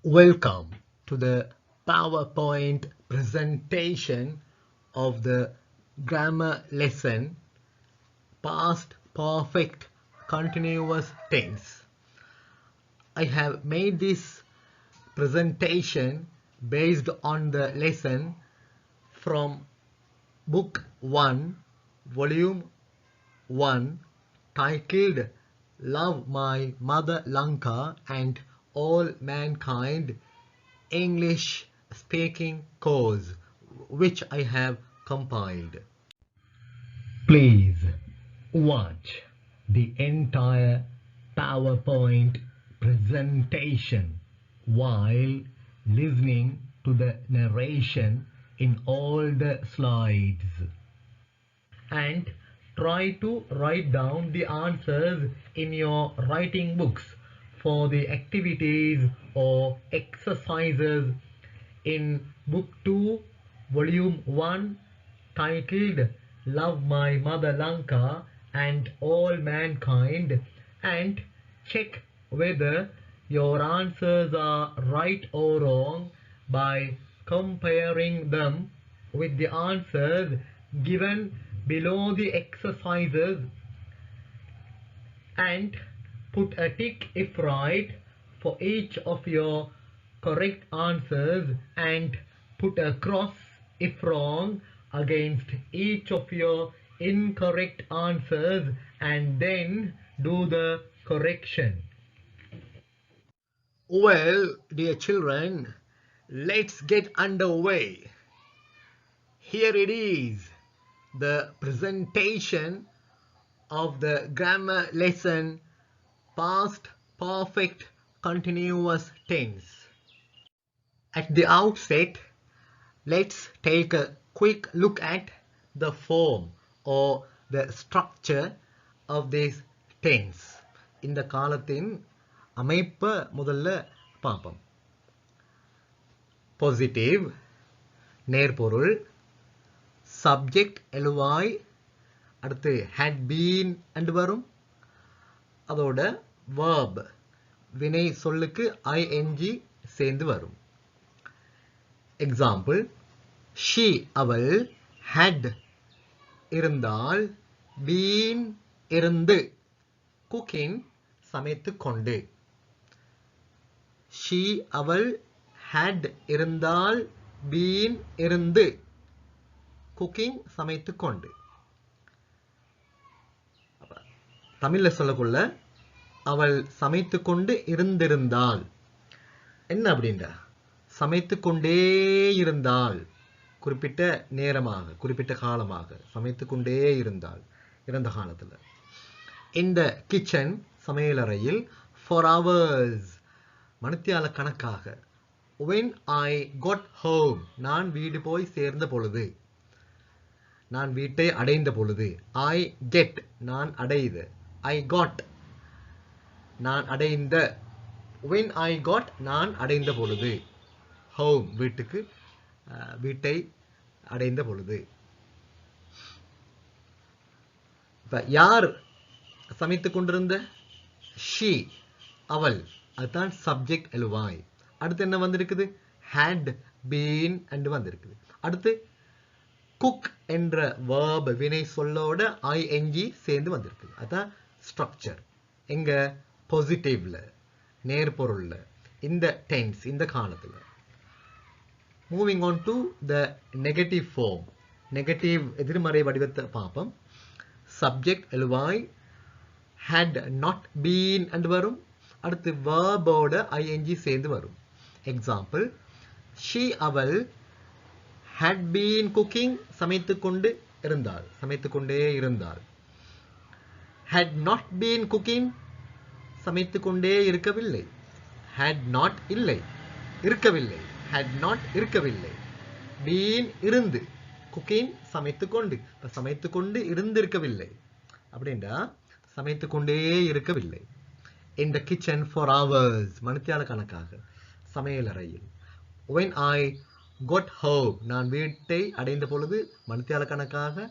Welcome to the PowerPoint presentation of the grammar lesson Past Perfect Continuous Tense. I have made this presentation based on the lesson from Book 1, Volume 1, titled Love My Mother Lanka and All Mankind English Speaking Course, which I have compiled. Please watch the entire PowerPoint presentation while listening to the narration in all the slides and try to write down the answers in your writing books for the activities or exercises in Book 2, Volume 1, titled Love My Mother Lanka and All Mankind, and check whether your answers are right or wrong by comparing them with the answers given below the exercises, and put a tick if right for each of your correct answers and put a cross if wrong against each of your incorrect answers, and then do the correction. Well, dear children, let's get underway. Here it is, the presentation of the grammar lesson Past Perfect Continuous Tense. At the outset, let's take a quick look at the form or the structure of this tense. இந்த காலத்தின் அமைப்பை முதல்ல பார்ப்போம். Positive, நேர்பொருள், subject எழுவாய், அடுத்து had been and வரும், அதோட verb வினை சொல்லுக்கு ing சேர்ந்து வரும். எக்ஸாம்பிள், she அவள், had இருந்தால், been இருந்து, cooking சமைத்து கொண்டு. she அவள் had இருந்தால், been இருந்து, cooking சமைத்து கொண்டு. தமிழ்ல சொல்லக்குள்ள அவள் சமைத்து கொண்டு இருந்திருந்தாள். என்ன அப்படின்றா, சமைத்து கொண்டே இருந்தாள், குறிப்பிட்ட நேரமாக குறிப்பிட்ட காலமாக சமைத்து கொண்டே இருந்தாள் இறந்த காலத்தில். இந்த கிச்சன் சமையலறையில் for hours மணித்தியால கணக்காக. when I got home நான் வீடு போய் சேர்ந்த பொழுது, நான் வீட்டை அடைந்த பொழுது. I get நான் அடைத, I got நான் அடைந்த. when I got நான் அடைந்த பொழுது, home வீட்டுக்கு, வீட்டை அடைந்த பொழுது. யார் சமைத்துக் கொண்டிருந்த, she அவள், அதுதான் சப்ஜெக்ட் எழுவாய். அடுத்து என்ன வந்திருக்குது, had been and வந்திருக்குது. அடுத்து cook என்ற verb வினை சொல்லோட ing சேர்ந்து வந்திருக்குது. அதான் ஸ்ட்ரக்சர். எங்க, பாசிட்டிவ்ல, நேர்பொருள்ல, இந்த டென்ஸ் இந்த காலத்துல. Moving on to the negative form, negative எதிர்மறை வடிவத்தை பார்ப்போம். சப்ஜெக்ட் எழுவாய், had not been and வரும். அடுத்து verb-ஓட ing சேர்ந்து வரும். எக்ஸாம்பிள், she அவள் had been cooking சமைத்துக் கொண்டு இருந்தாள், சமைத்துக் கொண்டே இருந்தாள். had not been cooking சமைத்துக் கொண்டே இருக்கவில்லை. had not இல்லை, இருக்கவில்லை. had not இருக்கவில்லை. been இருந்து, cooking சமைத்துக் கொண்டு, சமைத்துக் கொண்டு இருந்திருக்கவில்லை அப்படின்றா சமைத்துக் கொண்டே இருக்கவில்லை. in the kitchen for hours மணித்தியால கணக்காக சமையலறையில். when I got home நான் வீட்டை அடைந்த பொழுது மணித்தியால கணக்காக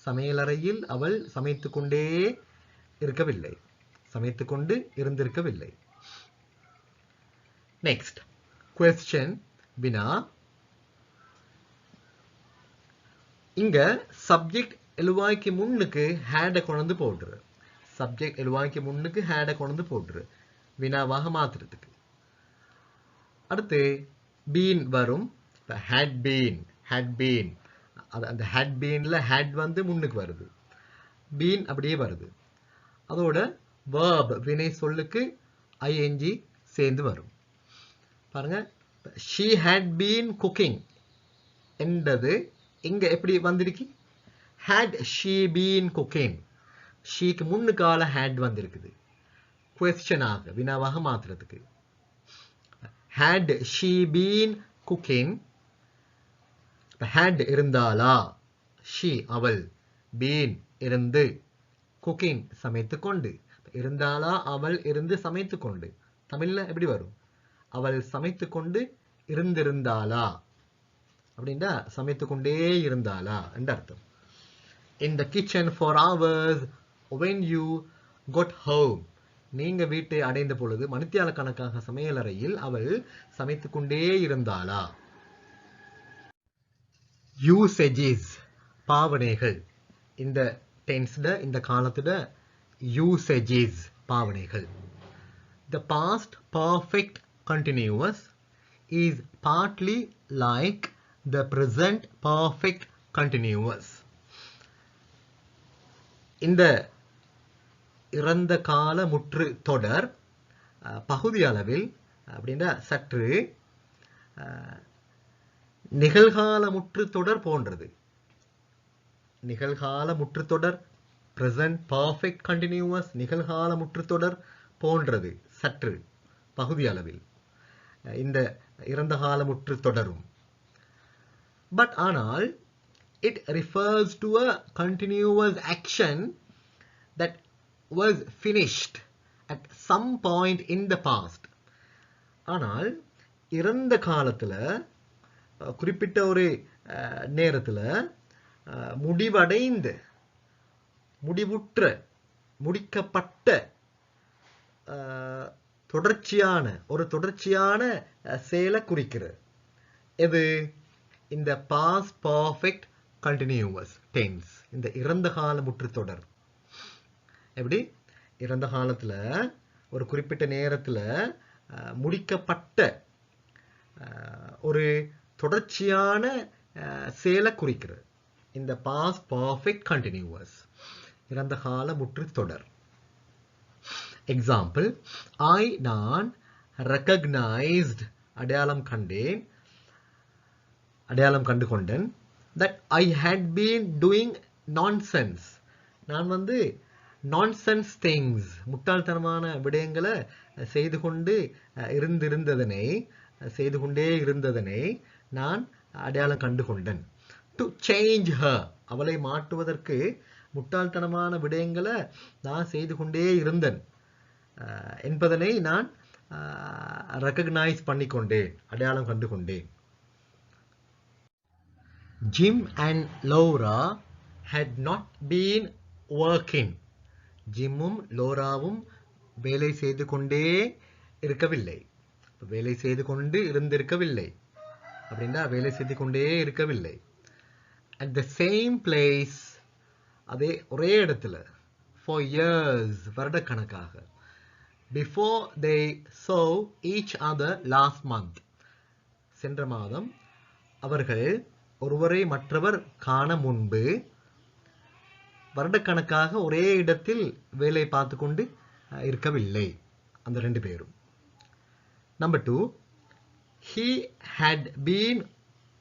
சமையலறையில் அவள் சமைத்துக் கொண்டே இருக்கவில்லை, சமைத்துக் கொண்டு இருந்திருக்கவில்லை. நெக்ஸ்ட், question வினா இங்க சப்ஜெக்ட் எழுவாய்க்கு முன்னுக்கு had கொண்டு போட்டுரு. சப்ஜெக்ட் எழுவாய்க்கு முன்னுக்கு had கொண்டு போட்டுரு வினாவாக மாத்துறதுக்கு. அடுத்து been வரும். had been அந்த had beenல had வந்து முன்னுக்கு வருது. been அப்படியே வருது. அதோட verb வினை சொல்லுக்கு ing சேர்ந்து வரும். பாருங்க she had been cooking என்றது இங்க எப்படி வந்திருக்கு? had she been cooking. ஷீக்கு முன்னுக்கால had வந்திருக்குது. question ஆக வினாவாக மாத்துறதுக்கு. had she been cooking. had இருந்தாளா? she அவள். been இருந்து. cooking சமைத்து கொண்டு. இருந்தாளா அவள் இருந்து சமைத்து கொண்டு. தமிழ்ல எப்படி வரும்? அவள் சமைத்து கொண்டு இருந்திருந்தாளா அப்படின்னா சமைத்து கொண்டே இருந்தாளா என்ற அர்த்தம். in the kitchen for hours when you got home. நீங்க வீட்டை அடைந்த பொழுது மணித்தியால கணக்காக சமையலறையில் அவள் சமைத்து கொண்டே இருந்தாளா? usages பாவனைகள். இந்த டென்ஸ்ல இந்த காலத்துல usages பாவனைகள். the past perfect continuous is partly like the present perfect continuous. இந்த இறந்த கால முற்று தொடர் பகுதி அளவில் அப்படின்னா சற்று நிகழ்கால முற்று தொடர் போன்றது. நிகழ்கால முற்று தொடர் present perfect continuous நிகழ்கால முற்று தொடர் போன்றது சற்று பகுதி அளவில் இந்த இறந்த கால முற்று தொடரும். பட் ஆனால் it refers to a continuous action that was finished at some point in the past. ஆனால் இறந்த காலத்துல குறிப்பிட்ட ஒரு நேரத்துல முடிவடைந்த முடிவுற்ற முடிக்கப்பட்ட தொடர்ச்சியான செயலை குறிக்கிறது. எது? இந்த past perfect continuous tense இந்த இறந்த கால முற்று தொடர். எப்படி? இறந்த காலத்துல ஒரு குறிப்பிட்ட நேரத்துல முடிக்கப்பட்ட ஒரு தொடர்ச்சியான செயலை குறிக்கிறது. இந்த past perfect continuous இறந்த கால முற்று தொடர். எக்ஸாம்பிள் நான் recognized அடையாளம் கண்டு கொண்டேன் that I had been doing nonsense. நான் வந்து nonsense things முட்டாள்தனமான விடயங்களை செய்து கொண்டே இருந்ததனை நான் அடையாளம் கண்டு கொண்டேன். to change her அவளை மாற்றுவதற்கு முட்டாள்தனமான விடயங்களை நான் செய்து கொண்டே இருந்தேன் என்பதனை நான் ரெகக்னைஸ் பண்ணிக்கொண்டேன் அடையாளம் கண்டு கொண்டேன். Jim and Laura had not been working. ஜிம்மும் லோராவும் வேலை செய்து கொண்டே இருக்கவில்லை. வேலை செய்து கொண்டு இருந்திருக்கவில்லை அப்படின்னா வேலை செய்து கொண்டே இருக்கவில்லை. at the same place அதே ஒரே இடத்துல for years வருடக்கணக்காக. before they saw each other last month சென்ற மாதம் அவர்கள் ஒருவரை மற்றவர் காண முன்பு வருடக்கணக்காக ஒரே இடத்தில் வேலை பார்த்து கொண்டு இருக்கவில்லை அந்த ரெண்டு பேரும். Number 2 he had been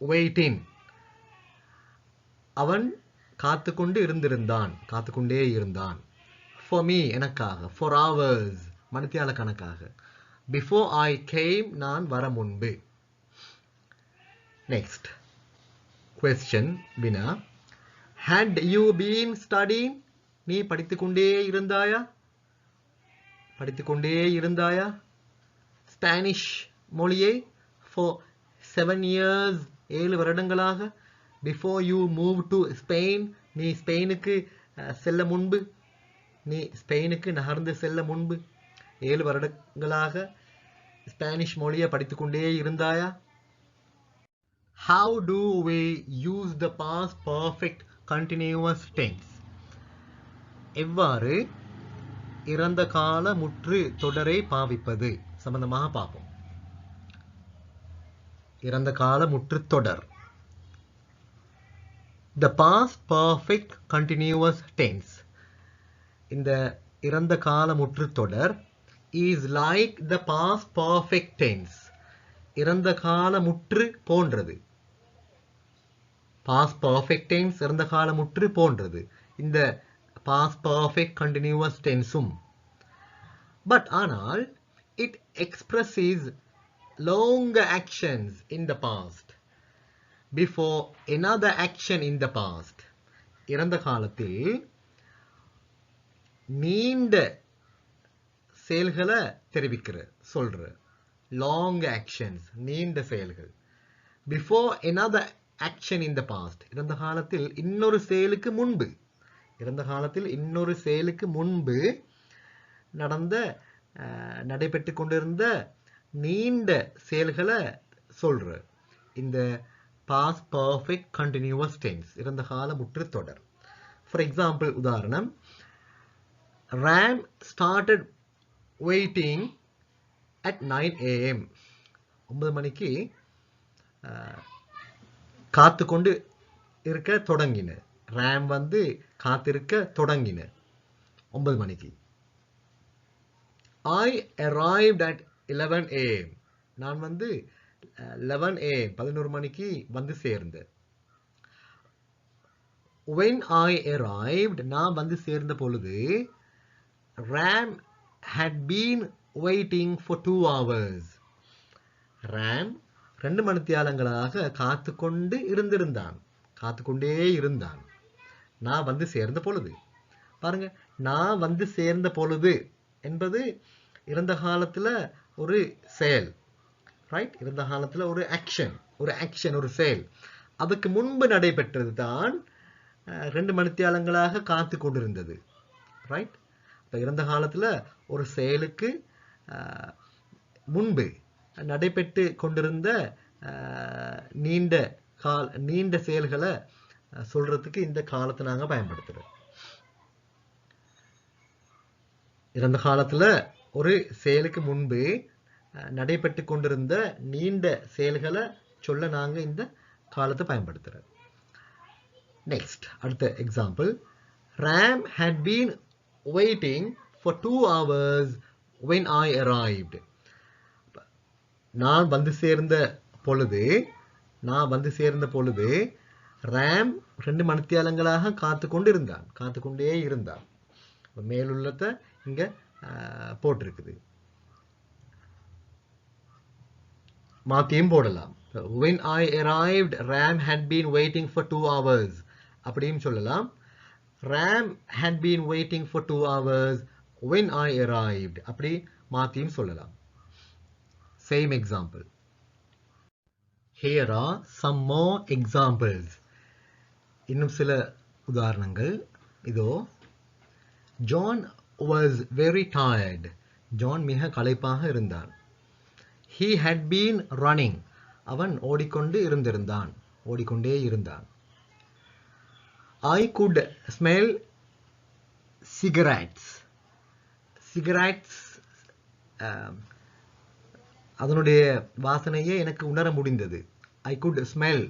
waiting அவன் காத்துக்கொண்டே இருந்தான் for me எனக்காக for hours மணித்தியால கணக்காக before I came நான் வர முன்பு. நெக்ஸ்ட் question வினா had you been studying நீ படித்துக்கொண்டே இருந்தாயா ஸ்பானிஷ் மொழியை for 7 years 7 வருடங்களாக. before you moved to Spain நீ ஸ்பெயினுக்கு நகர்ந்து செல்ல முன்பு 7 வருடங்களாக. ஸ்பானிஷ் மொழியை படித்துக்கொண்டே இருந்தாயா? How do we use the past perfect continuous tense? எவ்வாறு இறந்த கால முற்று தொடரை பாவிப்பது சம்பந்தமாக பார்ப்போம். இறந்த கால முற்று தொடர். The past perfect continuous tense. இந்த இறந்த கால முற்று தொடர் is like the past perfect tense. இறந்த கால முற்று போன்றது. past perfect tense இறந்த கால முற்று போன்றது. இந்த past perfect continuous tenseum. But ஆனால் it expresses long actions in the past before another action in the past. இறந்த காலத்தில் நீண்ட செயல்களை தெரிவிக்கிற சொல்ற long actions, நீண்ட செயல்கள். before another action in the past. இறந்த காலத்தில் இன்னொரு செயலுக்கு முன்பு. இறந்த காலத்தில் இன்னொரு செயலுக்கு முன்பு நடைபெற்று கொண்டிருந்த நீண்ட செயல்களை சொல்ற இந்த past perfect continuous tense இறந்த கால முற்று தொடர். For example, உதாரணம், Ram started waiting at 9 AM. 9 மணிக்கு காத்து கொண்டு இருக்க தொடங்கின. Ram காத்திருக்க தொடங்கின 9 மணிக்கு. I arrived at 11 AM. நான் 11 AM 11 மணிக்கு சேர்ந்தேன். When I arrived, நான் சேர்ந்த பொழுது Ram had been waiting for 2 hours. Ram 2 மணித்தியாலங்களாக காத்துக்கொண்டே இருந்தான். நான் சேர்ந்த பொழுது. பாருங்க, நான் சேர்ந்த பொழுது என்பது இறந்த காலத்துல ஒரு செயல், ரைட்? இறந்த காலத்துல ஒரு ஆக்ஷன், ஒரு செயல். அதுக்கு முன்பு நடைபெற்றது தான் 2 மணித்தியாலங்களாக காத்து கொண்டிருந்தது, ரைட்? இறந்த காலத்துல ஒரு செயலுக்கு முன்பு நடைபெற்று கொண்டிருந்த நீண்ட செயல்களை சொல்றதுக்கு இந்த காலத்தை நாங்க பயன்படுத்துறோம். இறந்த காலத்துல ஒரு செயலுக்கு முன்பு நடைபெற்று கொண்டிருந்த நீண்ட செயல்களை சொல்ல நாங்க இந்த காலத்தை பயன்படுத்துறோம். நெக்ஸ்ட், அடுத்த example. Ram had been waiting for 2 hours when I arrived. நான் சேர்ந்த பொழுது Ram 2 மணித்தியாலங்களாக காத்துக்கொண்டே இருந்தான். மேலுள்ளத்தை இங்க போட்டிருக்குது. மாத்தியும் போடலாம். When I arrived, Ram had been waiting for 2 hours. அப்படியும் சொல்லலாம். Ram had been waiting for 2 hours when I arrived. அப்படி மாத்தியும் சொல்லலாம். Same example. Here are some more examples. இன்னும் சில உதாரணங்கள் இதோ. John was very tired. John மிக களைப்பாக இருந்தான். He had been running. அவன் ஓடிக்கொண்டே இருந்தான். I could smell cigarettes. அதனுடைய வாசனையே எனக்கு உணர முடிந்தது. I could smell,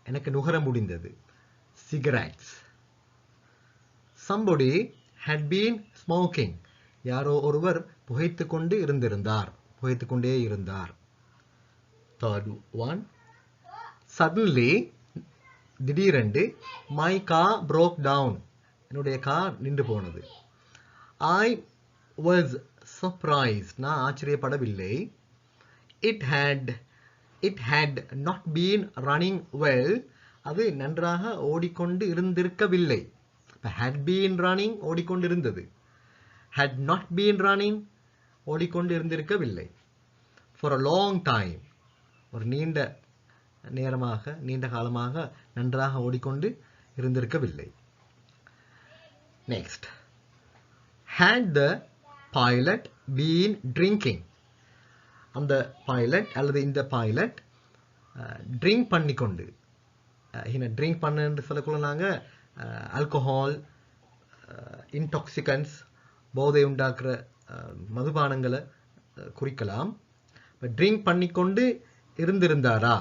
எனக்கு நுகர முடிந்தது. Cigarettes. Somebody had been smoking. யாரோ ஒருவர் புகைத்துக்கொண்டே இருந்தார். Third one. Suddenly, திடீரென்று, my car broke down. என்னுடைய கார் நின்று போனது. I was surprised. நான் ஆச்சரியப்படவில்லை. It had not been running well. அது நன்றாக ஓடிக்கொண்டு இருந்திருக்கவில்லை. had been running ஓடிக்கொண்டிருந்தது. had not been running ஓடிக்கொண்டு இருந்திருக்கவில்லை. for a long time ஒரு நீண்ட காலமாக நன்றாக ஓடிக்கொண்டு இருந்திருக்கவில்லை. Next. Had the pilot been drinking? அந்த பைலட் அல்லது இந்த பைலட் ட்ரிங்க் பண்ணிக்கொண்டு ட்ரிங்க் பண்ணுன்னு சொல்லக்குள்ள நாங்கள் ஆல்கஹால் இன்டாக்சிகன்ஸ் போதை உண்டாக்குற மதுபானங்களை குறிக்கலாம். ட்ரிங்க் பண்ணிக்கொண்டு இருந்திருந்தாரா,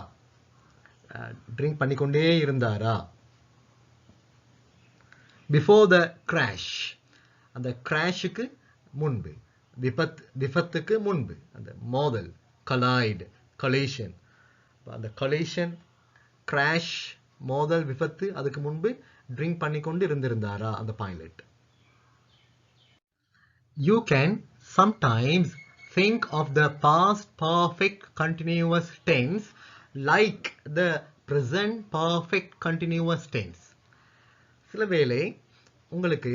ட்ரிங்க் பண்ணிக்கொண்டே இருந்தாரா. பிஃபோர் த கிராஷ், அந்த கிராஷுக்கு முன்பு, விபத்துக்கு முன்பு, அந்த மோதல், கலைட், கலேஷன். அந்த கலேஷன், கிராஷ், மோதல், விபத்து, அதுக்கு முன்பு ட்ரிங்க் பண்ணிக்கொண்டு இருந்திருந்தாரா அந்த pilot. You can sometimes think of the past perfect continuous tense like the present perfect continuous tense. சில வேளை உங்களுக்கு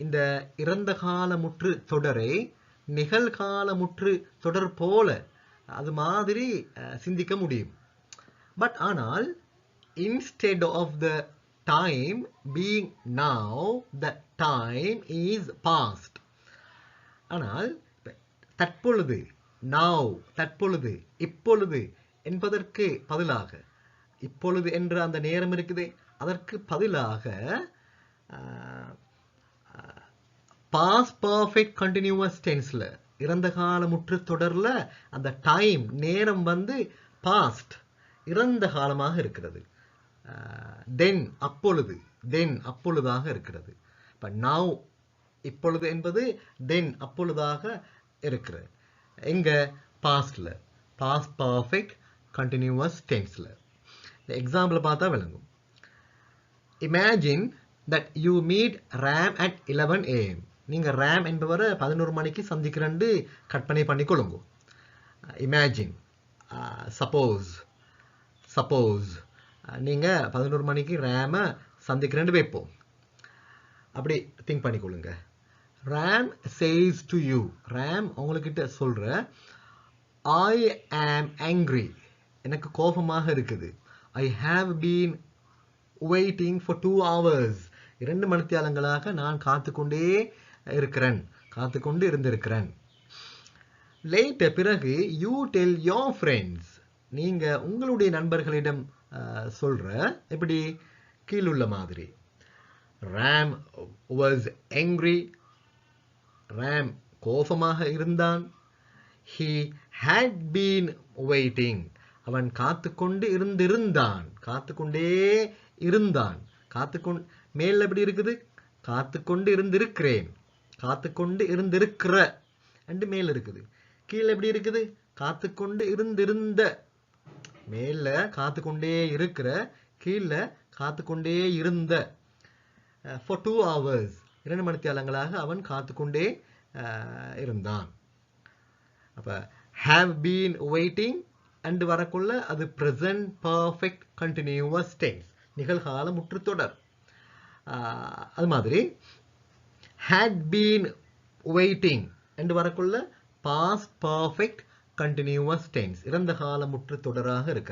இந்த இறந்த கால முற்று தொடரை நிகழ்கால முற்று தொடர் போல அது மாதிரி சிந்திக்க முடியும். பட் ஆனால் instead of the time being now, the time is past. ஆனால் தற்பொழுது, now, தற்பொழுது, இப்பொழுது என்பதற்கு பதிலாக, இப்பொழுது என்ற அந்த நேரம் இருக்குது, அதற்கு பதிலாக past perfect continuous tenseல இறந்த கால முற்று தொடர்ல அந்த டைம் நேரம் வந்து past இறந்த காலமாக இருக்கிறது. தென் அப்பொழுது, தென் அப்பொழுதாக இருக்கிறது. இப்போ now இப்பொழுது என்பது தென் அப்பொழுதாக இருக்கிறது. எங்க பாஸ்ட்ல, பாஸ்ட் பர்ஃபெக்ட் கண்டினியூவஸ் டென்ஸ்ல. எக்ஸாம்பிள் பார்த்தா விளங்கும். Imagine that you meet RAM at 11 AM. நீங்கள் ரேம் என்பவரை 11 மணிக்கு சந்திக்கிறேன்னு கற்பனை பண்ணி கொள்ளுங்க. இமேஜின், சப்போஸ் நீங்கள் 11 மணிக்கு ரேமை சந்திக்கிறேன்னு வைப்போம். அப்படி திங்க் பண்ணிக்கொள்ளுங்க. Ram says to you, Ram உங்ககிட்ட சொல்ற, I am angry. எனக்கு கோபமாக இருக்குது. I have been waiting for 2 hours. 2 மணித்தியாலங்களாக நான் காத்துக்கொண்டே இருக்கிறேன், காத்துக்கொண்டு இருந்திருக்கிறேன். Later பிறகு you tell your friends. நீங்க உங்களுடைய நண்பர்களிடம் சொல்ற, எப்படி கீழுள்ள மாதிரி. Ram was angry. Ram கோபமாக இருந்தான். He had been waiting. அவன் காத்துக்கொண்டு இருந்திருந்தான், காத்துக்கொண்டே இருந்தான். மேல எப்படி இருக்குது? காத்துக்கொண்டு இருந்திருக்கிறேன், காத்துக்கொண்டு இருந்திருக்கிற அண்டு மேல இருக்குது. கீழே எப்படி இருக்குது? காத்துக்கொண்டு இருந்திருந்த. மேல காத்துக்கொண்டே இருக்கிற, கீழே காத்துக்கொண்டே இருந்த. For 2 hours 2 மணித்தியாலங்களாக அவன் காத்துக்கொண்டே இருந்தான். அப்ப have been waiting அண்டு வரக்குள்ள அது present perfect continuous tense, நிகழ்கால முற்றுத்தொடர். அது மாதிரி had been waiting அண்டு வரக்குள்ள past perfect continuous tense, இறந்த கால முற்றுத்தொடராக இருக்கிறது.